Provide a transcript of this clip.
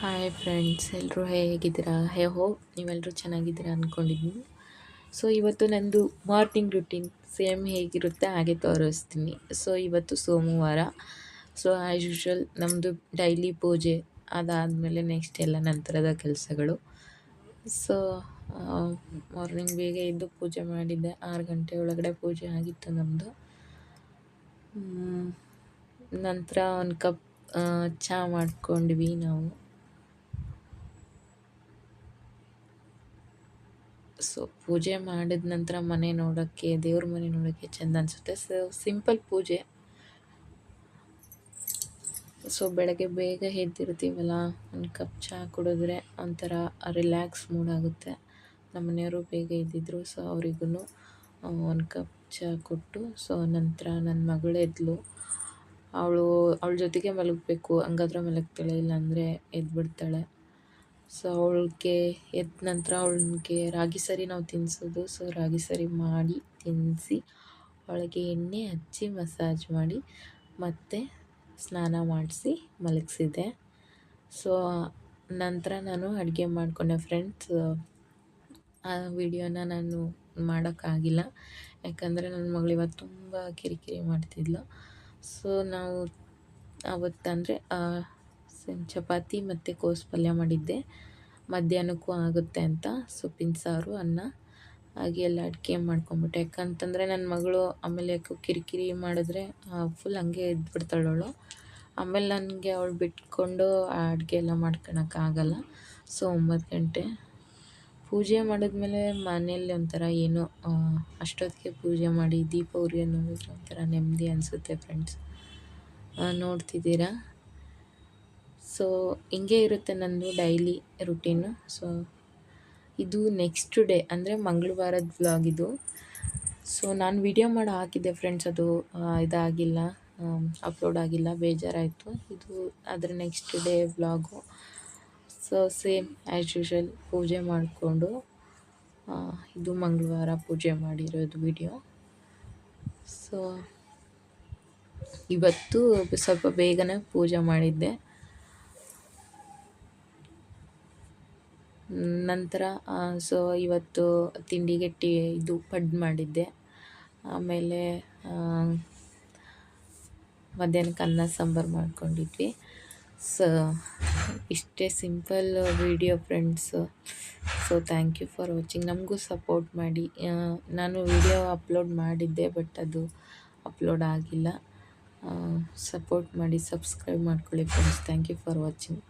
Hi friends, ಎಲ್ಲರೂ ಹೇಗಿದ್ದೀರಾ? Hope ನೀವೆಲ್ಲರೂ ಚೆನ್ನಾಗಿದ್ದೀರಾ ಅಂದ್ಕೊಂಡಿದ್ದೀನಿ. ಸೊ ಇವತ್ತು ನಂದು ಮಾರ್ನಿಂಗ್ ರುಟೀನ್ ಸೇಮ್ ಹೇಗಿರುತ್ತೆ ಹಾಗೆ ತೋರಿಸ್ತೀನಿ. ಸೊ ಇವತ್ತು ಸೋಮವಾರ. ಸೊ ಆ್ಯಸ್ ಯೂಶ್ವಲ್ ನಮ್ಮದು ಡೈಲಿ ಪೂಜೆ ಅದಾದಮೇಲೆ ನೆಕ್ಸ್ಟ್ ಎಲ್ಲ ನಂತರದ ಕೆಲಸಗಳು. ಸೊ ಮಾರ್ನಿಂಗ್ ಬೇಗ ಎದ್ದು ಪೂಜೆ ಮಾಡಿದ್ದೆ. 6 ಗಂಟೆ ಒಳಗಡೆ ಪೂಜೆ ಆಗಿತ್ತು ನಮ್ಮದು. ನಂತರ ಒಂದು ಕಪ್ ಚಹಾ ಮಾಡ್ಕೊಂಡ್ವಿ ನಾವು. ಸೊ ಪೂಜೆ ಮಾಡಿದ ನಂತರ ಮನೆ ನೋಡೋಕ್ಕೆ, ದೇವ್ರ ಮನೆ ನೋಡೋಕ್ಕೆ ಚೆಂದ ಅನಿಸುತ್ತೆ. ಸೊ ಸಿಂಪಲ್ ಪೂಜೆ. ಸೊ ಬೆಳಗ್ಗೆ ಬೇಗ ಎದ್ದಿರ್ತೀವಲ್ಲ, ಒಂದು ಕಪ್ ಚಹಾ ಕುಡಿದ್ರೆ ಒಂಥರ ರಿಲ್ಯಾಕ್ಸ್ ಮೂಡ್ ಆಗುತ್ತೆ. ನಮ್ಮ ಮನೆಯವರು ಬೇಗ ಎದ್ದಿದ್ರು. ಸೊ ಅವರಿಗೂ ಒಂದು ಕಪ್ ಚಹಾ ಕೊಟ್ಟು, ಸೊ ನಂತರ ನನ್ನ ಮಗಳು ಎದ್ಲು. ಅವಳ ಜೊತೆಗೆ ಮಲಗಬೇಕು, ಹಂಗಾದ್ರೆ ಮಲಗ್ತಾಳೆ, ಇಲ್ಲಾಂದರೆ ಎದ್ಬಿಡ್ತಾಳೆ. ಸೊ ಅವಳಿಗೆ ಎದ್ದ ನಂತರ ಅವಳಿಗೆ ರಾಗಿ ಸರಿ ನಾವು ತಿನ್ನಿಸೋದು. ಸೊ ರಾಗಿ ಸರಿ ಮಾಡಿ ತಿನ್ನಿಸಿ ಅವಳಿಗೆ ಎಣ್ಣೆ ಹಚ್ಚಿ ಮಸಾಜ್ ಮಾಡಿ ಮತ್ತೆ ಸ್ನಾನ ಮಾಡಿಸಿ ಮಲಗಿಸಿದೆ. ಸೊ ನಂತರ ನಾನು ಅಡುಗೆ ಮಾಡಿಕೊಂಡೆ ಫ್ರೆಂಡ್ಸ್. ಆ ವಿಡಿಯೋನ ನಾನು ಮಾಡೋಕ್ಕಾಗಿಲ್ಲ, ಯಾಕಂದರೆ ನನ್ನ ಮಗಳು ಇವತ್ತು ತುಂಬ ಕಿರಿಕಿರಿ ಮಾಡ್ತಿದ್ಲು. ಸೊ ನಾವು ಅವತ್ತಂದರೆ ಚಪಾತಿ ಮತ್ತು ಕೋಸು ಪಲ್ಯ ಮಾಡಿದ್ದೆ, ಮಧ್ಯಾಹ್ನಕ್ಕೂ ಆಗುತ್ತೆ ಅಂತ. ಸೊಪ್ಪಿನ ಸಾರು, ಅನ್ನ ಹಾಗೆ ಎಲ್ಲ ಅಡುಗೆ ಮಾಡ್ಕೊಂಬಿಟ್ಟೆ. ಯಾಕಂತಂದರೆ ನನ್ನ ಮಗಳು ಆಮೇಲೆ ಯಾಕೋ ಕಿರಿಕಿರಿ ಮಾಡಿದ್ರೆ ಫುಲ್ ಹಂಗೆ ಎದ್ಬಿಡ್ತಾಳವಳು. ಆಮೇಲೆ ನನಗೆ ಅವಳು ಬಿಟ್ಕೊಂಡು ಅಡುಗೆ ಎಲ್ಲ ಮಾಡ್ಕೊಳಕ್ಕಾಗಲ್ಲ. ಸೊ 9 ಗಂಟೆ ಪೂಜೆ ಮಾಡಿದ್ಮೇಲೆ ಮನೆಯಲ್ಲಿ ಒಂಥರ ಏನೋ ಅಷ್ಟೊತ್ತಿಗೆ ಪೂಜೆ ಮಾಡಿ ದೀಪ ಉರಿಯೋ ನೋಡಿದ್ರೆ ಒಂಥರ ನೆಮ್ಮದಿ ಅನಿಸುತ್ತೆ ಫ್ರೆಂಡ್ಸ್. ನೋಡ್ತಿದ್ದೀರಾ. ಸೊ ಹಿಂಗೆ ಇರುತ್ತೆ ನನ್ನದು ಡೈಲಿ ರುಟೀನು. ಸೊ ಇದು ನೆಕ್ಸ್ಟ್ ಡೇ ಅಂದರೆ ಮಂಗಳವಾರದ ವ್ಲಾಗ್ ಇದು. ಸೊ ನಾನು ವಿಡಿಯೋ ಮಾಡಿ ಹಾಕಿದ್ದೆ ಫ್ರೆಂಡ್ಸ್, ಅದು ಇದಾಗಿಲ್ಲ, ಅಪ್ಲೋಡ್ ಆಗಿಲ್ಲ, ಬೇಜಾರಾಯಿತು. ಇದು ಅದರ next day vlog. So same as usual ಪೂಜೆ ಮಾಡಿಕೊಂಡು, ಇದು ಮಂಗಳವಾರ ಪೂಜೆ ಮಾಡಿರೋದು ವಿಡಿಯೋ. ಸೊ ಇವತ್ತು ಸ್ವಲ್ಪ ಬೇಗನೆ ಪೂಜೆ ಮಾಡಿದ್ದೆ. ನಂತರ ಸೊ ಇವತ್ತು ತಿಂಡಿಗೆ ಇದು ಪಡ್ಡು ಮಾಡಿದ್ದೆ. ಆಮೇಲೆ ಮಧ್ಯಾಹ್ನಕ್ಕೆ ಅನ್ನ ಸಾಂಬಾರು ಮಾಡ್ಕೊಂಡಿದ್ವಿ. ಸೊ ಇಷ್ಟೇ simple video friends. So thank you for watching. ನಮಗೂ ಸಪೋರ್ಟ್ ಮಾಡಿ. ನಾನು ವಿಡಿಯೋ ಅಪ್ಲೋಡ್ ಮಾಡಿದ್ದೆ, ಬಟ್ ಅದು ಅಪ್ಲೋಡ್ ಆಗಿಲ್ಲ. ಸಪೋರ್ಟ್ ಮಾಡಿ, ಸಬ್ಸ್ಕ್ರೈಬ್ ಮಾಡ್ಕೊಳ್ಳಿ friends. Thank you for watching.